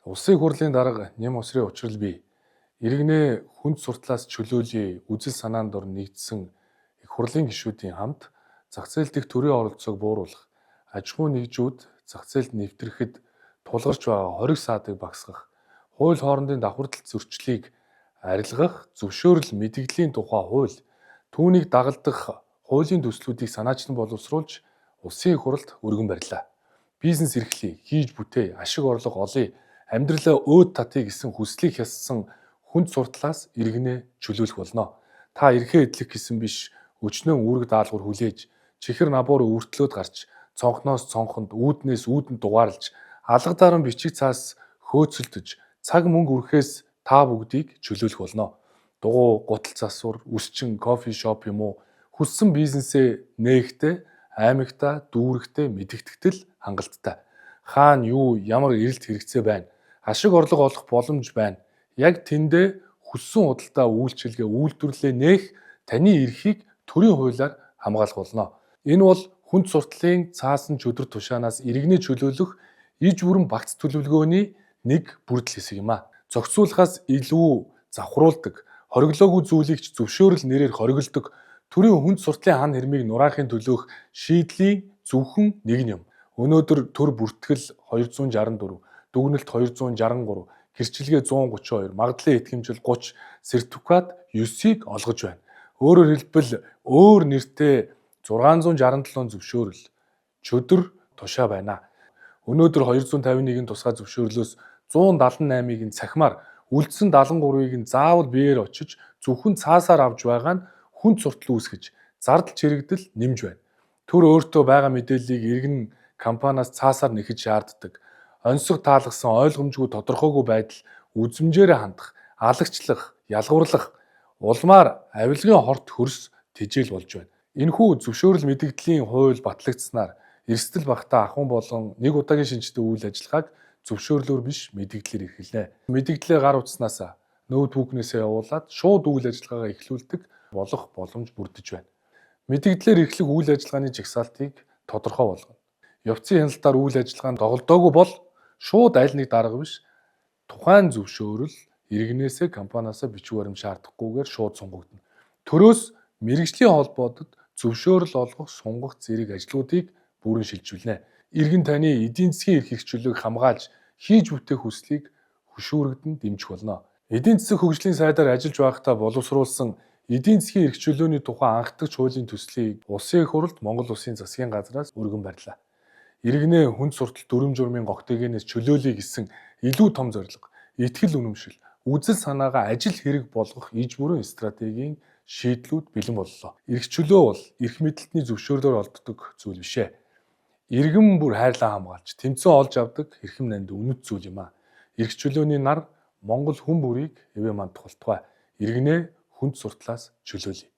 Улсын хурлын дарга Нэм Осрын учрал бий. Иргэнэ хүнд суртлаас чөлөөлье үзэл санаанд дор нэгдсэн их хурлын гишүүдийн хамт зах зээл дэх төрийн оролцоог бууруулах, аж ахуй нэгжүүд зах зээлд нэвтрэхэд тулгарч байгаа хориг саадыг багасгах, хууль хоорондын давхардал зөрчлийг арилгах, зөвшөөрөл мэдэгдлийн тухай хууль, түүнийг дагалдах хуулийн төслүүдийг санаачлан боловсруулж улсын их хурлд өргөн барьлаа. Бизнес эрхлэе, хийж бүтээ, ашиг орлого олъё, амьдралаа өөд татъя гэсэн хүслийг хялсан хүнд суртлаас иргэнэ чөлөөлөх болно. Та эрхээ эдлэх гэсэн биш, өчнөө үүрэг даалгавар хүлээж, чихэр набуур өвөртлөөд гарч, цонхноос цонхонд, үүднээс үүдэнд дугаарлаж, алга даран бичиг цаас хөөцөлдөж, цаг мөнгө үрхээс та бүгдийг чөлөөлөх болно. Дугуй, гутал засвар, үсчин, кофе шоп юм уу, хүссэн бизнесээ нээхдээ, аймагтаа, дүүрэгтээ мэдэгдэхтэл хангалттай. Хаана юу, ямар эрэлт хэрэгцээ байна, ашиг орлого олох боломж байна. Яг тэндээ хүссэн худалдаа үйлчилгээ үйлдвэрлэлээ нээх таны эрхийг төрийн хуулиар хамгаалах болно. Энэ бол хүнд суртлын цаасан чөдөр тушаанаас иргэнэ чөлөөлөх иж бүрэн багц төлөвлөгөөний нэг бүрдэл хэсэг юм а. Зохицуулахаас илүү завхруулдаг, хориглоогүй зүйлийг ч зөвшөөрөл нэрээр хориглодог төрийн хүнд суртлын хан хэрмийг нураахын төлөөх шийдлийн зөвхөн нэг юм. Өнөөдөр төр бүртгэл 264, дүгнэлт 263, гэрчилгээ 132, магадлалын итгэмжил 30, сертификат 9-ийг олгож байна. Өөрөөр хэлбэл өөр нэртэй 667 зөвшөөрөл чөдөр тушаа байна. Өнөөдөр 251-ийн тусгай зөвшөөрлөөс 178-ыг нь цахимаар, үлдсэн 73-ыг нь заавал биеэр очиж зөвхөн цаасаар авч байгаа нь хүнд суртал үүсгэж, зардал чирэгдэл нэмж байна. Төр өөртөө байгаа мэдээллийг иргэн компаниас цаасаар нэхэж шаарддаг. Онцлог таалгасан ойлгомжгүй тодорхойгүй байдал үзмжээрээ хандах, алагчлах, ялгуурлах, улмаар авилгын хорт хөрс тэжээл болж байна. Энэхүү зөвшөөрөл мэдэгдлийн хууль батлагдсанаар эрсдэл багтаа ахуйн болон нэг удаагийн шинжтэй үйл ажиллагааг зөвшөөрлөөр биш мэдэгдлээр эрхэлнэ. Мэдэгдлээ гар утснаас ноутбукнээсээ явуулаад шууд үйл ажиллагаагаа эхлүүлдэг болох боломж бүрдэж байна. Мэдэгдлээр эрхлэх үйл ажиллагааны жагсаалтыг тодорхой болгоно. Явцын хяналтаар үйл ажиллагаанд доголдоогүй бол шууд аль нэг дарга биш, тухайн зөвшөөрөл иргэнээсээ компаниасаа бичиг баримт шаардахгүйгээр шууд сунгагдана. Төрөөс мэргэжлийн холбоотод зөвшөөрөл олгох, сунгах зэрэг ажлуудыг бүрэн шилжүүлнэ. Иргэн таны эдийн засгийн эрх хэрэгчлөлийг хамгаалж хийж бүтээх хүслийг хөшүүрэгдэн дэмжих болно. Эдийн засаг хөгжлийн сайдаар ажиллаж байхдаа боловсруулсан эдийн засгийн эрх чөлөөний тухай анхдагч хуулийн төслийг улсын их хурлд Монгол Улсын засгийн газраас өргөн барьлаа. Иргэнэ хүнд суртал дүрм журмын гогтойгоос чөлөөлье гэсэн илүү том зорилго, итгэл үнэмшил, үзэл санаагаа ажил хэрэг болгох иж бүрэн стратегийн шийдлүүд бэлэн боллоо. Эрх чөлөө бол эрх мэдэлтний зөвшөөрлөөр олддог зүйл биш ээ. Иргэн бүр хайрлаа хамгаалж, тэмцэн олж авдаг эрхэм нанд үнэт зүйл юм а. Эрх чөлөөний нар Монгол хүн бүрийг эвэ манд тухалтгай. Иргэнэ хүнд суртлаас чөлөөлье.